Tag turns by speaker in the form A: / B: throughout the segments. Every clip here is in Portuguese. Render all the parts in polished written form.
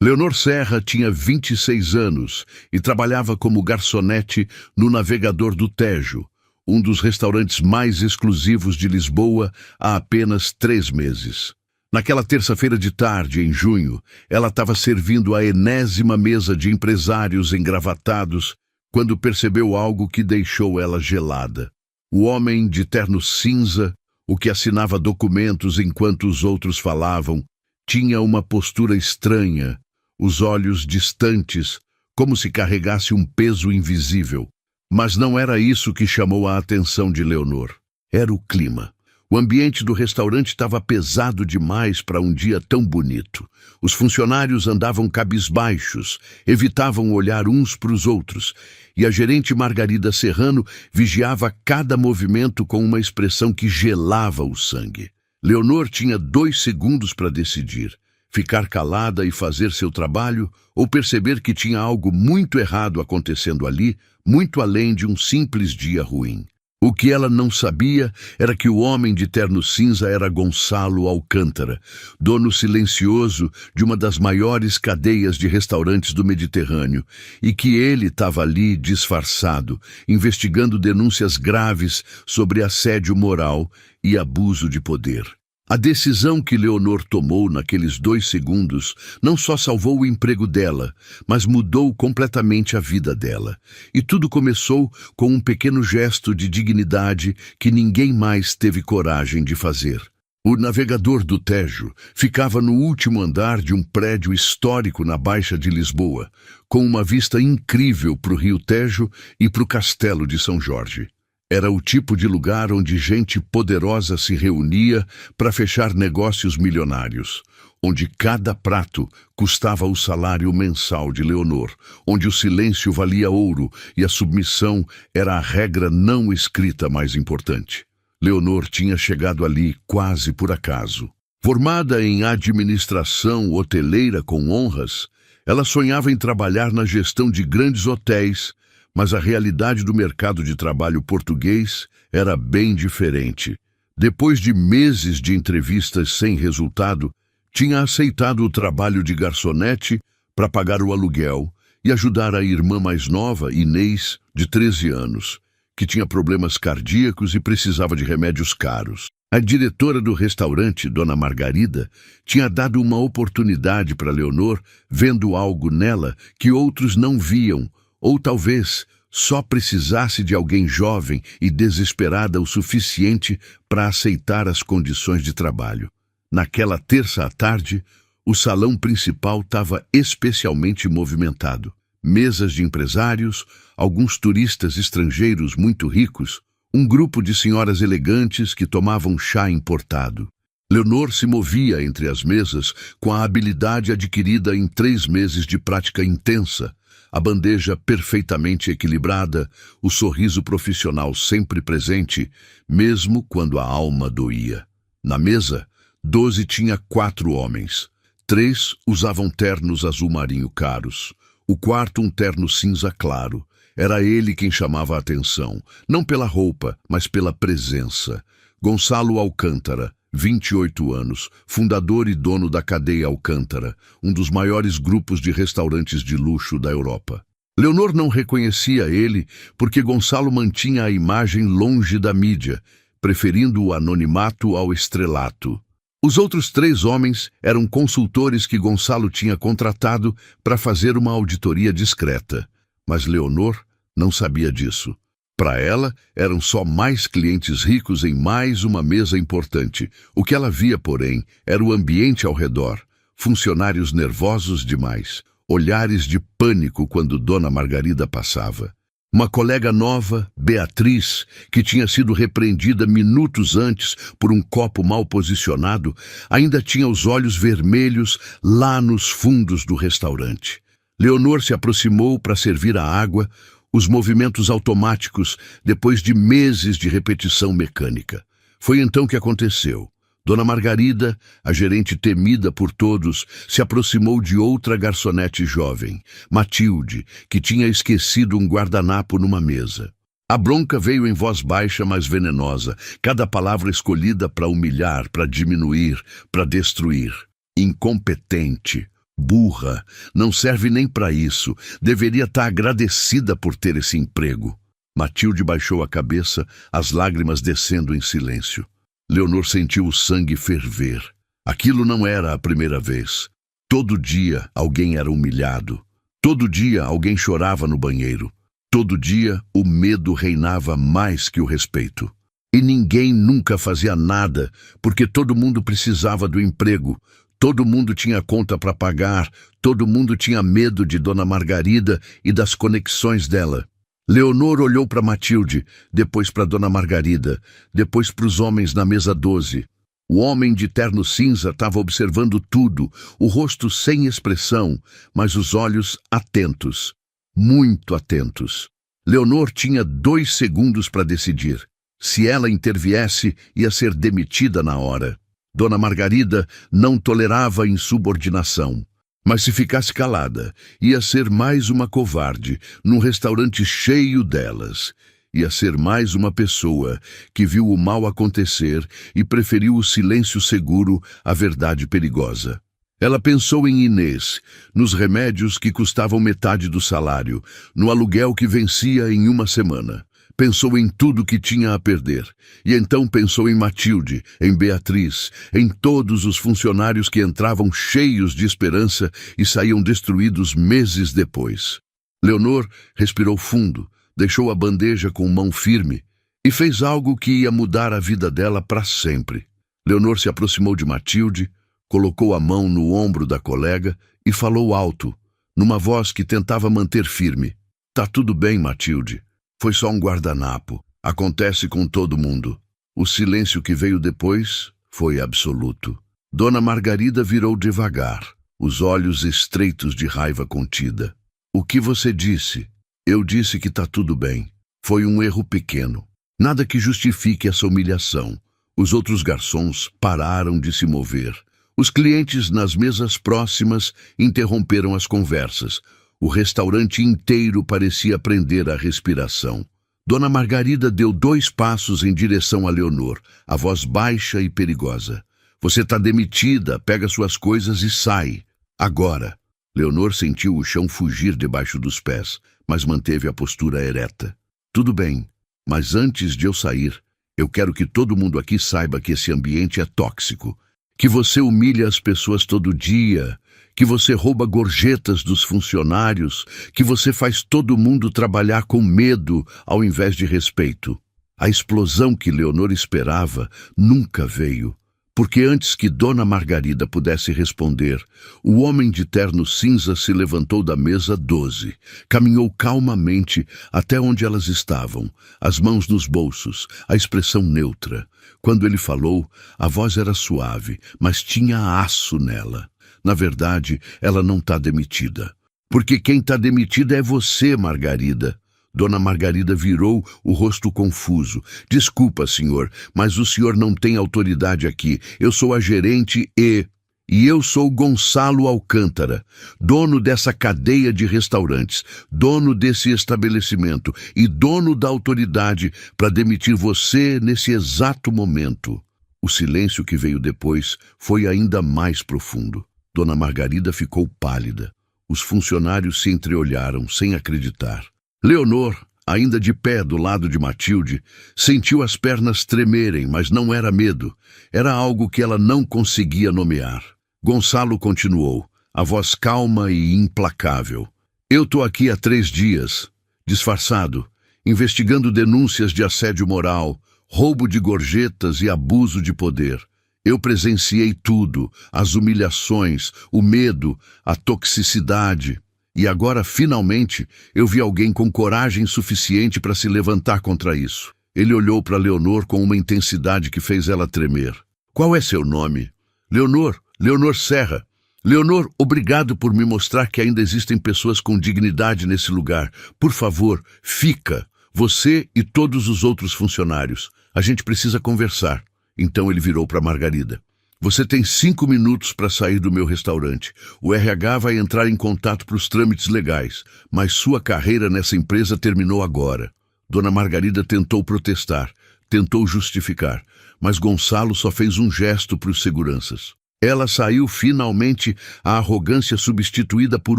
A: Leonor Serra tinha 26 anos e trabalhava como garçonete no Navegador do Tejo, um dos restaurantes mais exclusivos de Lisboa, há apenas 3 meses. Naquela terça-feira de tarde, em junho, ela estava servindo a enésima mesa de empresários engravatados quando percebeu algo que deixou ela gelada. O homem de terno cinza, o que assinava documentos enquanto os outros falavam, tinha uma postura estranha, os olhos distantes, como se carregasse um peso invisível. Mas não era isso que chamou a atenção de Leonor. Era o clima. O ambiente do restaurante estava pesado demais para um dia tão bonito. Os funcionários andavam cabisbaixos, evitavam olhar uns para os outros, e a gerente Margarida Serrano vigiava cada movimento com uma expressão que gelava o sangue. Leonor tinha 2 segundos para decidir: ficar calada e fazer seu trabalho, ou perceber que tinha algo muito errado acontecendo ali, muito além de um simples dia ruim. O que ela não sabia era que o homem de terno cinza era Gonçalo Alcântara, dono silencioso de uma das maiores cadeias de restaurantes do Mediterrâneo, e que ele estava ali disfarçado, investigando denúncias graves sobre assédio moral e abuso de poder. A decisão que Leonor tomou naqueles 2 segundos não só salvou o emprego dela, mas mudou completamente a vida dela. E tudo começou com um pequeno gesto de dignidade que ninguém mais teve coragem de fazer. O Navegador do Tejo ficava no último andar de um prédio histórico na Baixa de Lisboa, com uma vista incrível para o Rio Tejo e para o Castelo de São Jorge. Era o tipo de lugar onde gente poderosa se reunia para fechar negócios milionários, onde cada prato custava o salário mensal de Leonor, onde o silêncio valia ouro e a submissão era a regra não escrita mais importante. Leonor tinha chegado ali quase por acaso. Formada em administração hoteleira com honras, ela sonhava em trabalhar na gestão de grandes hotéis, mas a realidade do mercado de trabalho português era bem diferente. Depois de meses de entrevistas sem resultado, tinha aceitado o trabalho de garçonete para pagar o aluguel e ajudar a irmã mais nova, Inês, de 13 anos, que tinha problemas cardíacos e precisava de remédios caros. A diretora do restaurante, Dona Margarida, tinha dado uma oportunidade para Leonor, vendo algo nela que outros não viam, ou talvez só precisasse de alguém jovem e desesperada o suficiente para aceitar as condições de trabalho. Naquela terça à tarde, o salão principal estava especialmente movimentado. Mesas de empresários, alguns turistas estrangeiros muito ricos, um grupo de senhoras elegantes que tomavam chá importado. Leonor se movia entre as mesas com a habilidade adquirida em 3 meses de prática intensa, a bandeja perfeitamente equilibrada, o sorriso profissional sempre presente, mesmo quando a alma doía. Na mesa, 12 tinha 4 homens. 3 usavam ternos azul marinho caros. O quarto um terno cinza claro. Era ele quem chamava a atenção, não pela roupa, mas pela presença. Gonçalo Alcântara, 28 anos, fundador e dono da cadeia Alcântara, um dos maiores grupos de restaurantes de luxo da Europa. Leonor não reconhecia ele porque Gonçalo mantinha a imagem longe da mídia, preferindo o anonimato ao estrelato. Os outros 3 homens eram consultores que Gonçalo tinha contratado para fazer uma auditoria discreta, mas Leonor não sabia disso. Para ela, eram só mais clientes ricos em mais uma mesa importante. O que ela via, porém, era o ambiente ao redor. Funcionários nervosos demais. Olhares de pânico quando Dona Margarida passava. Uma colega nova, Beatriz, que tinha sido repreendida minutos antes por um copo mal posicionado, ainda tinha os olhos vermelhos lá nos fundos do restaurante. Leonor se aproximou para servir a água, os movimentos automáticos depois de meses de repetição mecânica. Foi então que aconteceu. Dona Margarida, a gerente temida por todos, se aproximou de outra garçonete jovem, Matilde, que tinha esquecido um guardanapo numa mesa. A bronca veio em voz baixa, mas venenosa, cada palavra escolhida para humilhar, para diminuir, para destruir. Incompetente, Burra, não serve nem para isso. Deveria estar agradecida por ter esse emprego. Matilde baixou a cabeça, as lágrimas descendo em silêncio. Leonor sentiu o sangue ferver. Aquilo não era a primeira vez. Todo dia alguém era humilhado. Todo dia alguém chorava no banheiro. Todo dia o medo reinava mais que o respeito. E ninguém nunca fazia nada, porque todo mundo precisava do emprego. Todo mundo tinha conta para pagar, todo mundo tinha medo de Dona Margarida e das conexões dela. Leonor olhou para Matilde, depois para Dona Margarida, depois para os homens na mesa 12. O homem de terno cinza estava observando tudo, o rosto sem expressão, mas os olhos atentos, muito atentos. Leonor tinha 2 segundos para decidir. Se ela interviesse, ia ser demitida na hora. Dona Margarida não tolerava insubordinação. Mas se ficasse calada, ia ser mais uma covarde num restaurante cheio delas. Ia ser mais uma pessoa que viu o mal acontecer e preferiu o silêncio seguro à verdade perigosa. Ela pensou em Inês, nos remédios que custavam metade do salário, no aluguel que vencia em uma semana. Pensou em tudo que tinha a perder. E então pensou em Matilde, em Beatriz, em todos os funcionários que entravam cheios de esperança e saíam destruídos meses depois. Leonor respirou fundo, deixou a bandeja com mão firme e fez algo que ia mudar a vida dela para sempre. Leonor se aproximou de Matilde, colocou a mão no ombro da colega e falou alto, numa voz que tentava manter firme. "Tá tudo bem, Matilde. Foi só um guardanapo. Acontece com todo mundo." O silêncio que veio depois foi absoluto. Dona Margarida virou devagar, os olhos estreitos de raiva contida. "O que você disse?" "Eu disse que tá tudo bem. Foi um erro pequeno. Nada que justifique essa humilhação." Os outros garçons pararam de se mover. Os clientes nas mesas próximas interromperam as conversas. O restaurante inteiro parecia prender a respiração. Dona Margarida deu 2 passos em direção a Leonor, a voz baixa e perigosa. "Você está demitida, pega suas coisas e sai. Agora." Leonor sentiu o chão fugir debaixo dos pés, mas manteve a postura ereta. "Tudo bem, mas antes de eu sair, eu quero que todo mundo aqui saiba que esse ambiente é tóxico, que você humilha as pessoas todo dia, que você rouba gorjetas dos funcionários, que você faz todo mundo trabalhar com medo ao invés de respeito." A explosão que Leonor esperava nunca veio, porque antes que Dona Margarida pudesse responder, o homem de terno cinza se levantou da mesa 12, caminhou calmamente até onde elas estavam, as mãos nos bolsos, a expressão neutra. Quando ele falou, a voz era suave, mas tinha aço nela. "Na verdade, ela não está demitida. Porque quem está demitida é você, Margarida." Dona Margarida virou o rosto confuso. "Desculpa, senhor, mas o senhor não tem autoridade aqui. Eu sou a gerente e eu sou Gonçalo Alcântara, dono dessa cadeia de restaurantes, dono desse estabelecimento e dono da autoridade para demitir você nesse exato momento." O silêncio que veio depois foi ainda mais profundo. Dona Margarida ficou pálida. Os funcionários se entreolharam, sem acreditar. Leonor, ainda de pé do lado de Matilde, sentiu as pernas tremerem, mas não era medo. Era algo que ela não conseguia nomear. Gonçalo continuou, a voz calma e implacável. "Eu tô aqui há 3 dias, disfarçado, investigando denúncias de assédio moral, roubo de gorjetas e abuso de poder. Eu presenciei tudo, as humilhações, o medo, a toxicidade. E agora, finalmente, eu vi alguém com coragem suficiente para se levantar contra isso." Ele olhou para Leonor com uma intensidade que fez ela tremer. "Qual é seu nome?" "Leonor. Leonor Serra. Leonor, obrigado por me mostrar que ainda existem pessoas com dignidade nesse lugar. Por favor, fica. Você e todos os outros funcionários. A gente precisa conversar." Então ele virou para Margarida. "Você tem 5 minutos para sair do meu restaurante. O RH vai entrar em contato para os trâmites legais, mas sua carreira nessa empresa terminou agora." Dona Margarida tentou protestar, tentou justificar, mas Gonçalo só fez um gesto para os seguranças. Ela saiu finalmente, a arrogância substituída por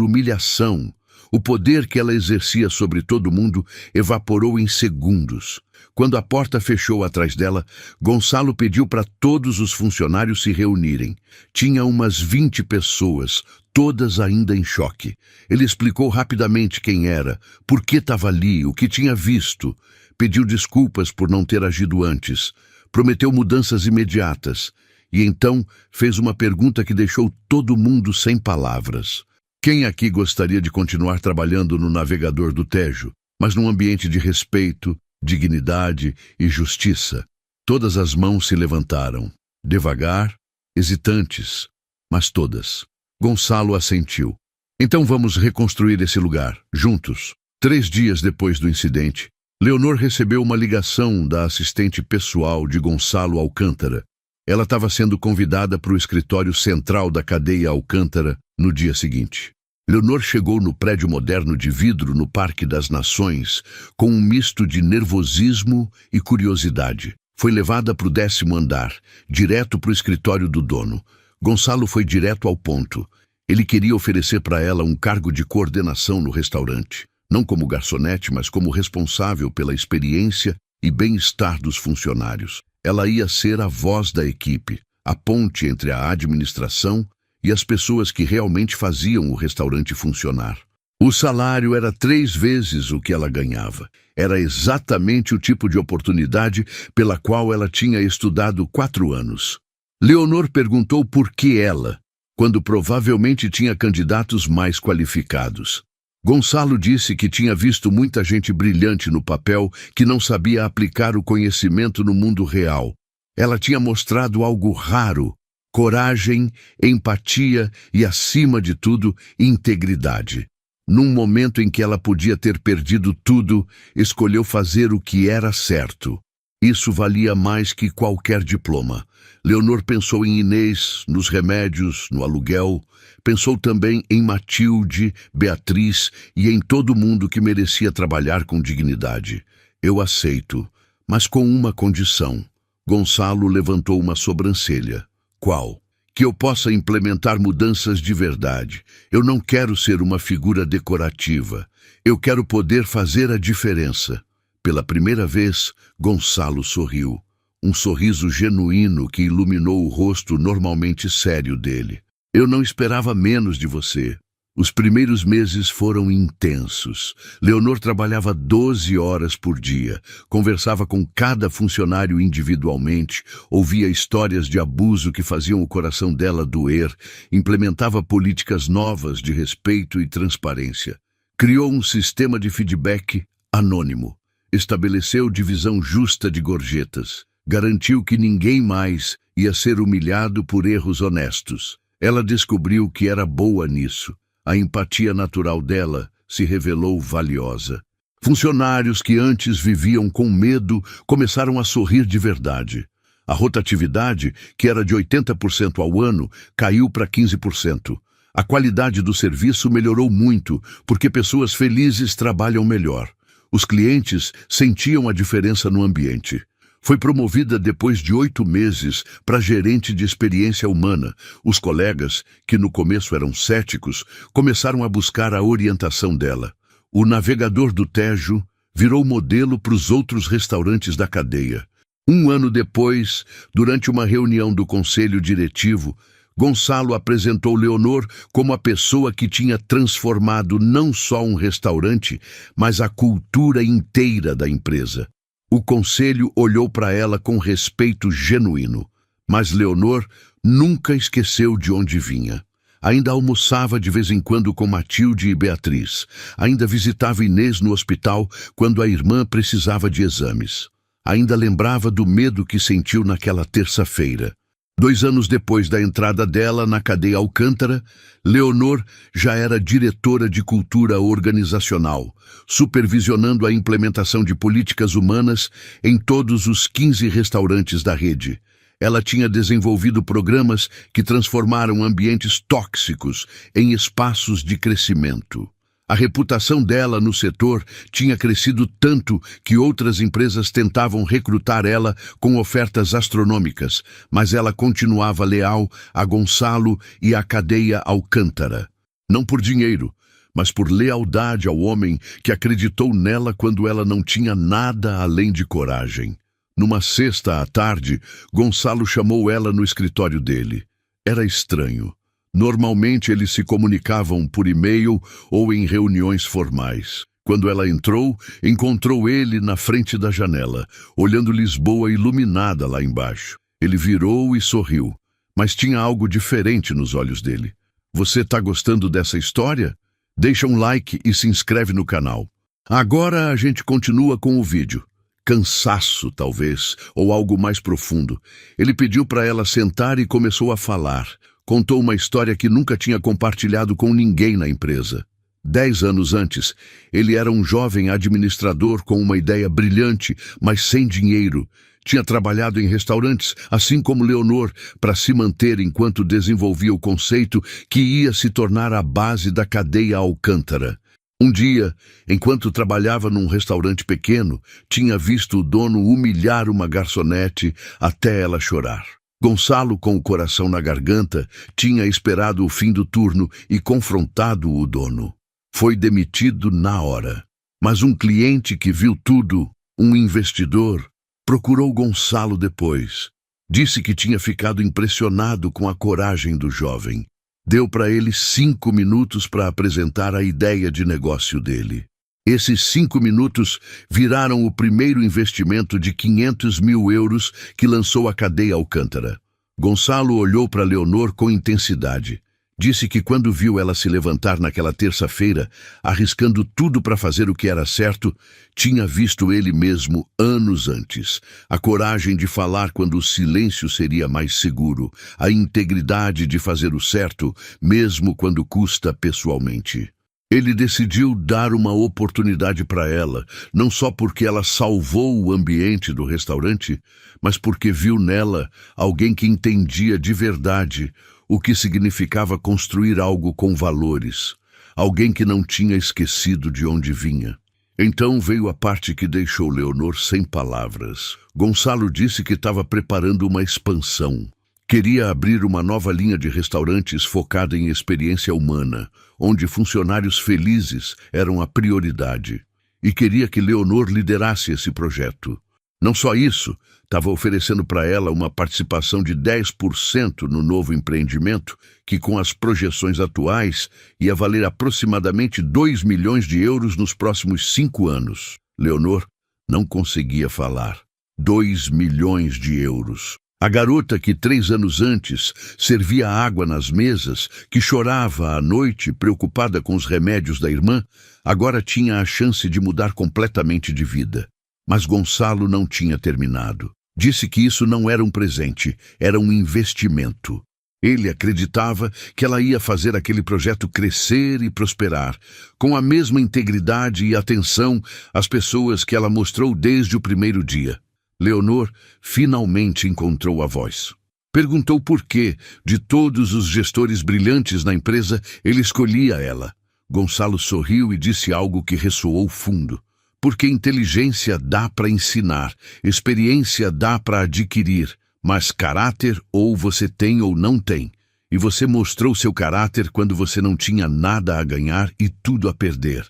A: humilhação. O poder que ela exercia sobre todo mundo evaporou em segundos. Quando a porta fechou atrás dela, Gonçalo pediu para todos os funcionários se reunirem. Tinha umas 20 pessoas, todas ainda em choque. Ele explicou rapidamente quem era, por que estava ali, o que tinha visto. Pediu desculpas por não ter agido antes. Prometeu mudanças imediatas. E então fez uma pergunta que deixou todo mundo sem palavras. Quem aqui gostaria de continuar trabalhando no navegador do Tejo, mas num ambiente de respeito, dignidade e justiça? Todas as mãos se levantaram, devagar, hesitantes, mas todas. Gonçalo assentiu. Então vamos reconstruir esse lugar, juntos. 3 dias depois do incidente, Leonor recebeu uma ligação da assistente pessoal de Gonçalo Alcântara. Ela estava sendo convidada para o escritório central da cadeia Alcântara no dia seguinte. Leonor chegou no prédio moderno de vidro no Parque das Nações com um misto de nervosismo e curiosidade. Foi levada para o 10º andar, direto para o escritório do dono. Gonçalo foi direto ao ponto. Ele queria oferecer para ela um cargo de coordenação no restaurante, não como garçonete, mas como responsável pela experiência e bem-estar dos funcionários. Ela ia ser a voz da equipe, a ponte entre a administração e as pessoas que realmente faziam o restaurante funcionar. O salário era 3 vezes o que ela ganhava. Era exatamente o tipo de oportunidade pela qual ela tinha estudado 4 anos. Leonor perguntou por que ela, quando provavelmente tinha candidatos mais qualificados. Gonçalo disse que tinha visto muita gente brilhante no papel que não sabia aplicar o conhecimento no mundo real. Ela tinha mostrado algo raro: coragem, empatia e, acima de tudo, integridade. Num momento em que ela podia ter perdido tudo, escolheu fazer o que era certo. Isso valia mais que qualquer diploma. Leonor pensou em Inês, nos remédios, no aluguel. Pensou também em Matilde, Beatriz e em todo mundo que merecia trabalhar com dignidade. Eu aceito, mas com uma condição. Gonçalo levantou uma sobrancelha. Qual? Que eu possa implementar mudanças de verdade. Eu não quero ser uma figura decorativa. Eu quero poder fazer a diferença. Pela primeira vez, Gonçalo sorriu. Um sorriso genuíno que iluminou o rosto normalmente sério dele. Eu não esperava menos de você. Os primeiros meses foram intensos. Leonor trabalhava 12 horas por dia, conversava com cada funcionário individualmente, ouvia histórias de abuso que faziam o coração dela doer, implementava políticas novas de respeito e transparência. Criou um sistema de feedback anônimo. Estabeleceu divisão justa de gorjetas. Garantiu que ninguém mais ia ser humilhado por erros honestos. Ela descobriu que era boa nisso. A empatia natural dela se revelou valiosa. Funcionários que antes viviam com medo começaram a sorrir de verdade. A rotatividade, que era de 80% ao ano, caiu para 15%. A qualidade do serviço melhorou muito, porque pessoas felizes trabalham melhor. Os clientes sentiam a diferença no ambiente. Foi promovida depois de 8 meses para gerente de experiência humana. Os colegas, que no começo eram céticos, começaram a buscar a orientação dela. O navegador do Tejo virou modelo para os outros restaurantes da cadeia. 1 ano depois, durante uma reunião do conselho diretivo, Gonçalo apresentou Leonor como a pessoa que tinha transformado não só um restaurante, mas a cultura inteira da empresa. O conselho olhou para ela com respeito genuíno, mas Leonor nunca esqueceu de onde vinha. Ainda almoçava de vez em quando com Matilde e Beatriz. Ainda visitava Inês no hospital quando a irmã precisava de exames. Ainda lembrava do medo que sentiu naquela terça-feira. 2 anos depois da entrada dela na cadeia Alcântara, Leonor já era diretora de cultura organizacional, supervisionando a implementação de políticas humanas em todos os 15 restaurantes da rede. Ela tinha desenvolvido programas que transformaram ambientes tóxicos em espaços de crescimento. A reputação dela no setor tinha crescido tanto que outras empresas tentavam recrutar ela com ofertas astronômicas, mas ela continuava leal a Gonçalo e à cadeia Alcântara. Não por dinheiro, mas por lealdade ao homem que acreditou nela quando ela não tinha nada além de coragem. Numa sexta à tarde, Gonçalo chamou ela no escritório dele. Era estranho. Normalmente eles se comunicavam por e-mail ou em reuniões formais. Quando ela entrou, encontrou ele na frente da janela, olhando Lisboa iluminada lá embaixo. Ele virou e sorriu, mas tinha algo diferente nos olhos dele. Você tá gostando dessa história? Deixa um like e se inscreve no canal. Agora a gente continua com o vídeo. Cansaço, talvez, ou algo mais profundo. Ele pediu para ela sentar e começou a falar. Contou uma história que nunca tinha compartilhado com ninguém na empresa. 10 anos antes, ele era um jovem administrador com uma ideia brilhante, mas sem dinheiro. Tinha trabalhado em restaurantes, assim como Leonor, para se manter enquanto desenvolvia o conceito que ia se tornar a base da cadeia Alcântara. Um dia, enquanto trabalhava num restaurante pequeno, tinha visto o dono humilhar uma garçonete até ela chorar. Gonçalo, com o coração na garganta, tinha esperado o fim do turno e confrontado o dono. Foi demitido na hora. Mas um cliente que viu tudo, um investidor, procurou Gonçalo depois. Disse que tinha ficado impressionado com a coragem do jovem. Deu para ele 5 minutos para apresentar a ideia de negócio dele. Esses 5 minutos viraram o primeiro investimento de 500 mil euros que lançou a cadeia Alcântara. Gonçalo olhou para Leonor com intensidade. Disse que quando viu ela se levantar naquela terça-feira, arriscando tudo para fazer o que era certo, tinha visto ele mesmo anos antes. A coragem de falar quando o silêncio seria mais seguro, a integridade de fazer o certo, mesmo quando custa pessoalmente. Ele decidiu dar uma oportunidade para ela, não só porque ela salvou o ambiente do restaurante, mas porque viu nela alguém que entendia de verdade o que significava construir algo com valores, alguém que não tinha esquecido de onde vinha. Então veio a parte que deixou Leonor sem palavras. Gonçalo disse que estava preparando uma expansão. Queria abrir uma nova linha de restaurantes focada em experiência humana, onde funcionários felizes eram a prioridade. E queria que Leonor liderasse esse projeto. Não só isso, estava oferecendo para ela uma participação de 10% no novo empreendimento, que com as projeções atuais ia valer aproximadamente 2 milhões de euros nos próximos 5 anos. Leonor não conseguia falar. 2 milhões de euros. A garota que 3 anos antes servia água nas mesas, que chorava à noite preocupada com os remédios da irmã, agora tinha a chance de mudar completamente de vida. Mas Gonçalo não tinha terminado. Disse que isso não era um presente, era um investimento. Ele acreditava que ela ia fazer aquele projeto crescer e prosperar, com a mesma integridade e atenção às pessoas que ela mostrou desde o primeiro dia. Leonor finalmente encontrou a voz. Perguntou por que, de todos os gestores brilhantes na empresa, ele escolhia ela. Gonçalo sorriu e disse algo que ressoou fundo. Porque inteligência dá para ensinar, experiência dá para adquirir, mas caráter ou você tem ou não tem. E você mostrou seu caráter quando você não tinha nada a ganhar e tudo a perder.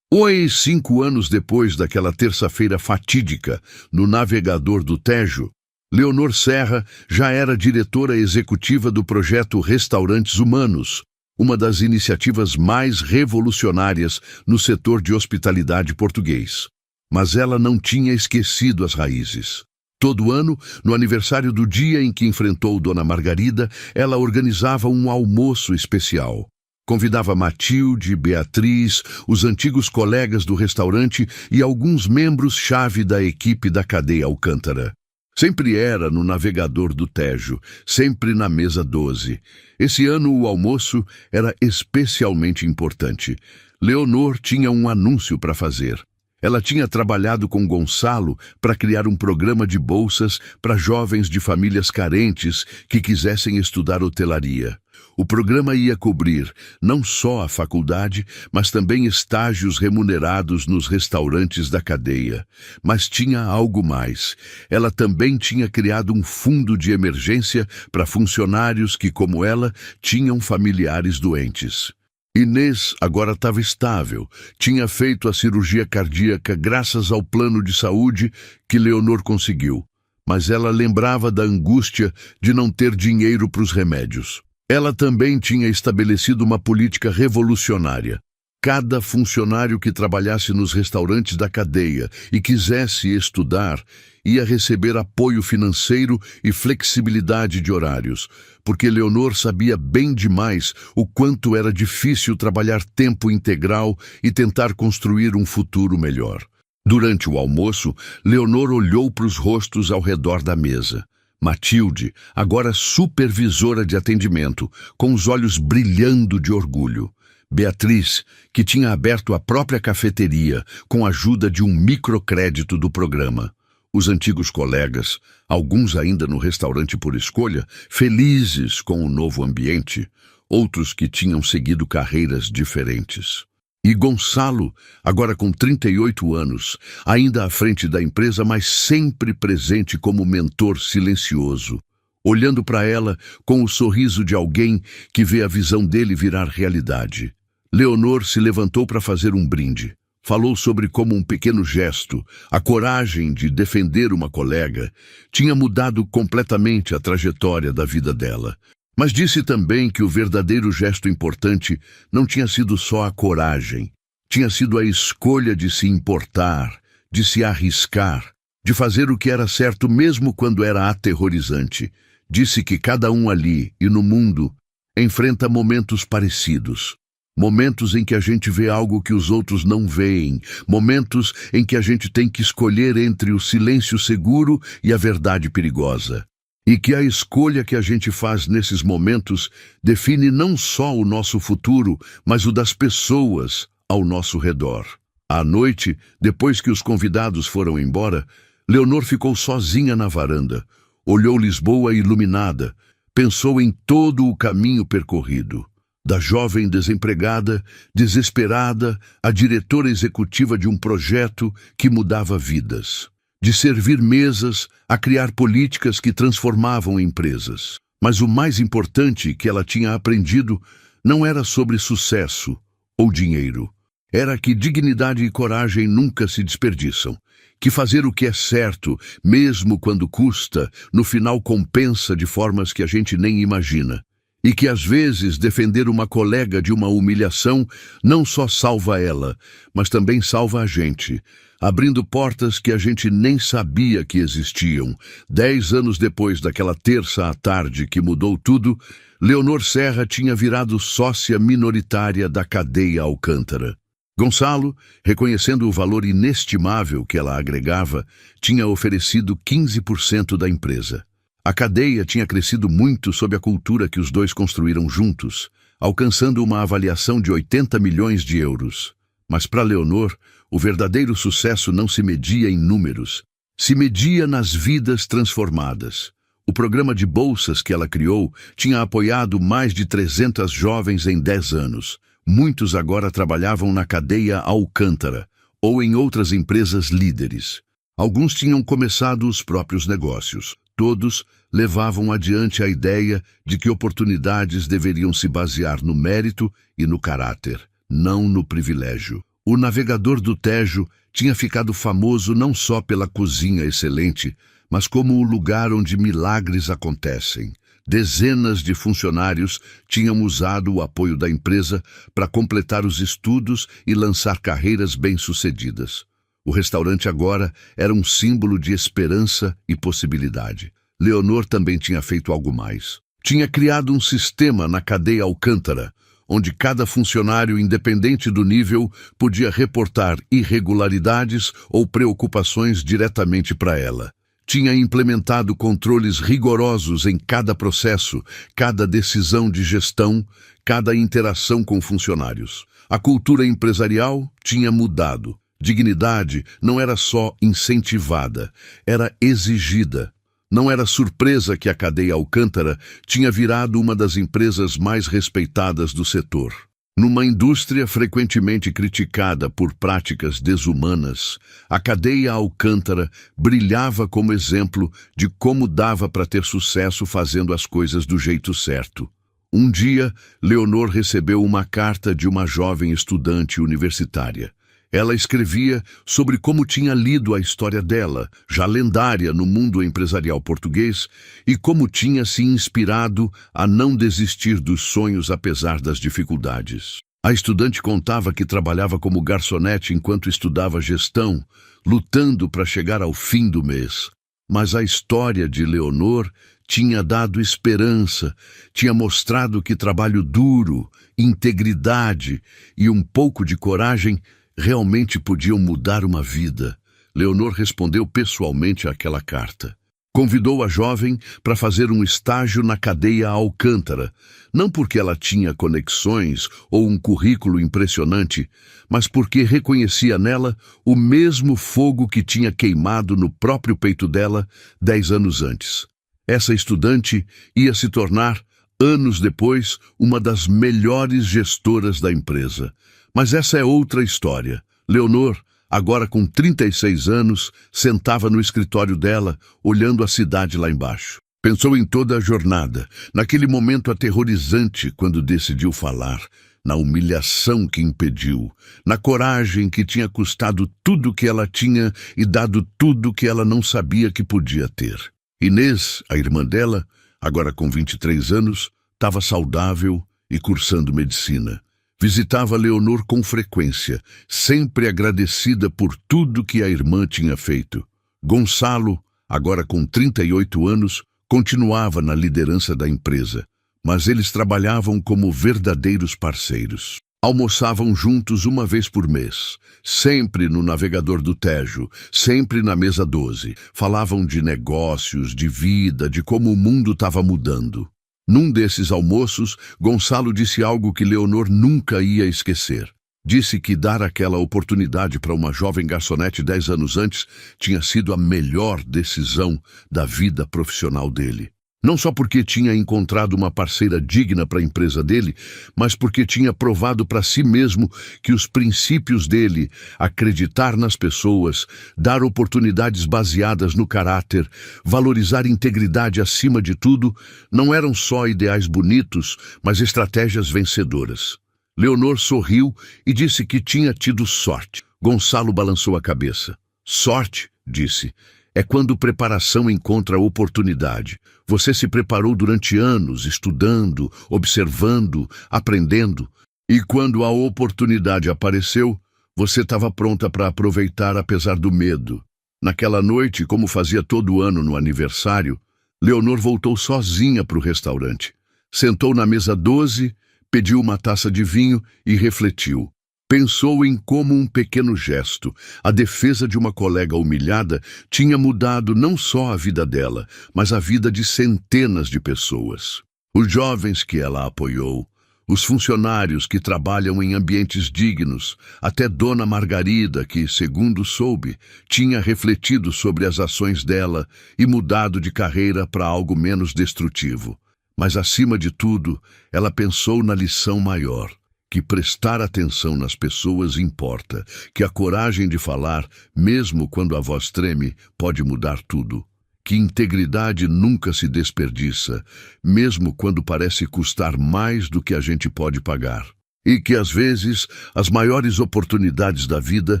A: 5 anos depois daquela terça-feira fatídica, no navegador do Tejo, Leonor Serra já era diretora executiva do projeto Restaurantes Humanos, uma das iniciativas mais revolucionárias no setor de hospitalidade português. Mas ela não tinha esquecido as raízes. Todo ano, no aniversário do dia em que enfrentou Dona Margarida, ela organizava um almoço especial. Convidava Matilde, Beatriz, os antigos colegas do restaurante e alguns membros-chave da equipe da cadeia Alcântara. Sempre era no navegador do Tejo, sempre na mesa 12. Esse ano o almoço era especialmente importante. Leonor tinha um anúncio para fazer. Ela tinha trabalhado com Gonçalo para criar um programa de bolsas para jovens de famílias carentes que quisessem estudar hotelaria. O programa ia cobrir não só a faculdade, mas também estágios remunerados nos restaurantes da cadeia. Mas tinha algo mais. Ela também tinha criado um fundo de emergência para funcionários que, como ela, tinham familiares doentes. Inês agora estava estável, tinha feito a cirurgia cardíaca graças ao plano de saúde que Leonor conseguiu. Mas ela lembrava da angústia de não ter dinheiro para os remédios. Ela também tinha estabelecido uma política revolucionária. Cada funcionário que trabalhasse nos restaurantes da cadeia e quisesse estudar ia receber apoio financeiro e flexibilidade de horários, porque Leonor sabia bem demais o quanto era difícil trabalhar tempo integral e tentar construir um futuro melhor. Durante o almoço, Leonor olhou para os rostos ao redor da mesa. Matilde, agora supervisora de atendimento, com os olhos brilhando de orgulho. Beatriz, que tinha aberto a própria cafeteria com a ajuda de um microcrédito do programa. Os antigos colegas, alguns ainda no restaurante por escolha, felizes com o novo ambiente, outros que tinham seguido carreiras diferentes. E Gonçalo, agora com 38 anos, ainda à frente da empresa, mas sempre presente como mentor silencioso, olhando para ela com o sorriso de alguém que vê a visão dele virar realidade. Leonor se levantou para fazer um brinde. Falou sobre como um pequeno gesto, a coragem de defender uma colega, tinha mudado completamente a trajetória da vida dela. Mas disse também que o verdadeiro gesto importante não tinha sido só a coragem, tinha sido a escolha de se importar, de se arriscar, de fazer o que era certo mesmo quando era aterrorizante. Disse que cada um ali e no mundo enfrenta momentos parecidos. Momentos em que a gente vê algo que os outros não veem. Momentos em que a gente tem que escolher entre o silêncio seguro e a verdade perigosa. E que a escolha que a gente faz nesses momentos define não só o nosso futuro, mas o das pessoas ao nosso redor. À noite, depois que os convidados foram embora, Leonor ficou sozinha na varanda. Olhou Lisboa iluminada. Pensou em todo o caminho percorrido. Da jovem desempregada, desesperada, a diretora executiva de um projeto que mudava vidas. De servir mesas a criar políticas que transformavam empresas. Mas o mais importante que ela tinha aprendido não era sobre sucesso ou dinheiro. Era que dignidade e coragem nunca se desperdiçam. Que fazer o que é certo, mesmo quando custa, no final compensa de formas que a gente nem imagina. E que às vezes defender uma colega de uma humilhação não só salva ela, mas também salva a gente, abrindo portas que a gente nem sabia que existiam. 10 anos depois daquela terça à tarde que mudou tudo, Leonor Serra tinha virado sócia minoritária da cadeia Alcântara. Gonçalo, reconhecendo o valor inestimável que ela agregava, tinha oferecido 15% da empresa. A cadeia tinha crescido muito sob a cultura que os dois construíram juntos, alcançando uma avaliação de 80 milhões de euros. Mas para Leonor, o verdadeiro sucesso não se media em números, se media nas vidas transformadas. O programa de bolsas que ela criou tinha apoiado mais de 300 jovens em 10 anos. Muitos agora trabalhavam na cadeia Alcântara ou em outras empresas líderes. Alguns tinham começado os próprios negócios. Todos levavam adiante a ideia de que oportunidades deveriam se basear no mérito e no caráter, não no privilégio. O navegador do Tejo tinha ficado famoso não só pela cozinha excelente, mas como o lugar onde milagres acontecem. Dezenas de funcionários tinham usado o apoio da empresa para completar os estudos e lançar carreiras bem-sucedidas. O restaurante agora era um símbolo de esperança e possibilidade. Leonor também tinha feito algo mais. Tinha criado um sistema na cadeia Alcântara, onde cada funcionário, independente do nível, podia reportar irregularidades ou preocupações diretamente para ela. Tinha implementado controles rigorosos em cada processo, cada decisão de gestão, cada interação com funcionários. A cultura empresarial tinha mudado. Dignidade não era só incentivada, era exigida. Não era surpresa que a cadeia Alcântara tinha virado uma das empresas mais respeitadas do setor. Numa indústria frequentemente criticada por práticas desumanas, a cadeia Alcântara brilhava como exemplo de como dava para ter sucesso fazendo as coisas do jeito certo. Um dia, Leonor recebeu uma carta de uma jovem estudante universitária. Ela escrevia sobre como tinha lido a história dela, já lendária no mundo empresarial português, e como tinha se inspirado a não desistir dos sonhos apesar das dificuldades. A estudante contava que trabalhava como garçonete enquanto estudava gestão, lutando para chegar ao fim do mês. Mas a história de Leonor tinha dado esperança, tinha mostrado que trabalho duro, integridade e um pouco de coragem realmente podiam mudar uma vida. Leonor respondeu pessoalmente àquela carta. Convidou a jovem para fazer um estágio na cadeia Alcântara, não porque ela tinha conexões ou um currículo impressionante, mas porque reconhecia nela o mesmo fogo que tinha queimado no próprio peito dela 10 anos antes. Essa estudante ia se tornar, anos depois, uma das melhores gestoras da empresa. Mas essa é outra história. Leonor, agora com 36 anos, sentava no escritório dela, olhando a cidade lá embaixo. Pensou em toda a jornada, naquele momento aterrorizante quando decidiu falar, na humilhação que impediu, na coragem que tinha custado tudo que ela tinha e dado tudo que ela não sabia que podia ter. Inês, a irmã dela, agora com 23 anos, estava saudável e cursando medicina. Visitava Leonor com frequência, sempre agradecida por tudo que a irmã tinha feito. Gonçalo, agora com 38 anos, continuava na liderança da empresa, mas eles trabalhavam como verdadeiros parceiros. Almoçavam juntos uma vez por mês, sempre no navegador do Tejo, sempre na mesa 12. Falavam de negócios, de vida, de como o mundo estava mudando. Num desses almoços, Gonçalo disse algo que Leonor nunca ia esquecer. Disse que dar aquela oportunidade para uma jovem garçonete 10 anos antes tinha sido a melhor decisão da vida profissional dele. Não só porque tinha encontrado uma parceira digna para a empresa dele, mas porque tinha provado para si mesmo que os princípios dele, acreditar nas pessoas, dar oportunidades baseadas no caráter, valorizar integridade acima de tudo, não eram só ideais bonitos, mas estratégias vencedoras. Leonor sorriu e disse que tinha tido sorte. Gonçalo balançou a cabeça. Sorte, disse, é quando preparação encontra oportunidade. Você se preparou durante anos, estudando, observando, aprendendo. E quando a oportunidade apareceu, você estava pronta para aproveitar apesar do medo. Naquela noite, como fazia todo ano no aniversário, Leonor voltou sozinha para o restaurante. Sentou na mesa 12, pediu uma taça de vinho e refletiu. Pensou em como um pequeno gesto, a defesa de uma colega humilhada, tinha mudado não só a vida dela, mas a vida de centenas de pessoas. Os jovens que ela apoiou, os funcionários que trabalham em ambientes dignos, até Dona Margarida, que, segundo soube, tinha refletido sobre as ações dela e mudado de carreira para algo menos destrutivo. Mas, acima de tudo, ela pensou na lição maior. Que prestar atenção nas pessoas importa, que a coragem de falar, mesmo quando a voz treme, pode mudar tudo. Que integridade nunca se desperdiça, mesmo quando parece custar mais do que a gente pode pagar. E que, às vezes, as maiores oportunidades da vida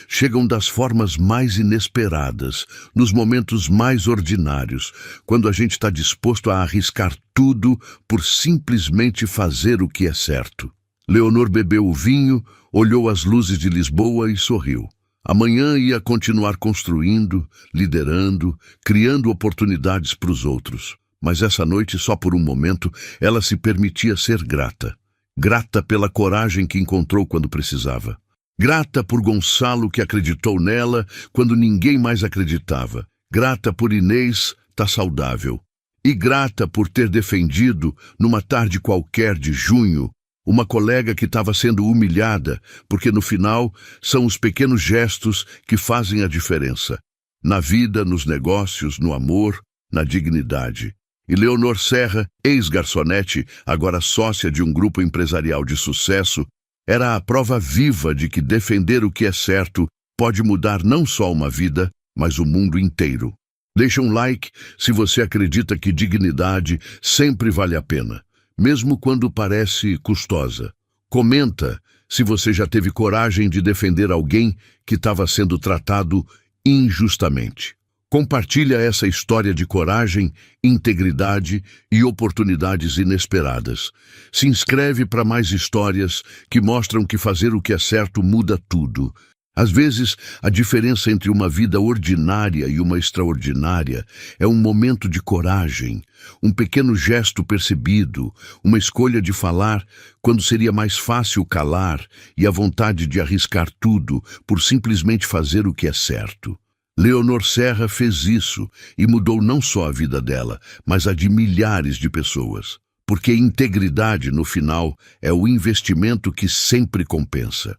A: chegam das formas mais inesperadas, nos momentos mais ordinários, quando a gente está disposto a arriscar tudo por simplesmente fazer o que é certo. Leonor bebeu o vinho, olhou as luzes de Lisboa e sorriu. Amanhã ia continuar construindo, liderando, criando oportunidades para os outros. Mas essa noite, só por um momento, ela se permitia ser grata. Grata pela coragem que encontrou quando precisava. Grata por Gonçalo, que acreditou nela quando ninguém mais acreditava. Grata por Inês, tá saudável. E grata por ter defendido, numa tarde qualquer de junho, uma colega que estava sendo humilhada, porque no final são os pequenos gestos que fazem a diferença. Na vida, nos negócios, no amor, na dignidade. E Leonor Serra, ex-garçonete, agora sócia de um grupo empresarial de sucesso, era a prova viva de que defender o que é certo pode mudar não só uma vida, mas o mundo inteiro. Deixa um like se você acredita que dignidade sempre vale a pena, mesmo quando parece custosa. Comenta se você já teve coragem de defender alguém que estava sendo tratado injustamente. Compartilha essa história de coragem, integridade e oportunidades inesperadas. Se inscreve para mais histórias que mostram que fazer o que é certo muda tudo. Às vezes, a diferença entre uma vida ordinária e uma extraordinária é um momento de coragem, um pequeno gesto percebido, uma escolha de falar quando seria mais fácil calar e a vontade de arriscar tudo por simplesmente fazer o que é certo. Leonor Serra fez isso e mudou não só a vida dela, mas a de milhares de pessoas. Porque integridade, no final, é o investimento que sempre compensa.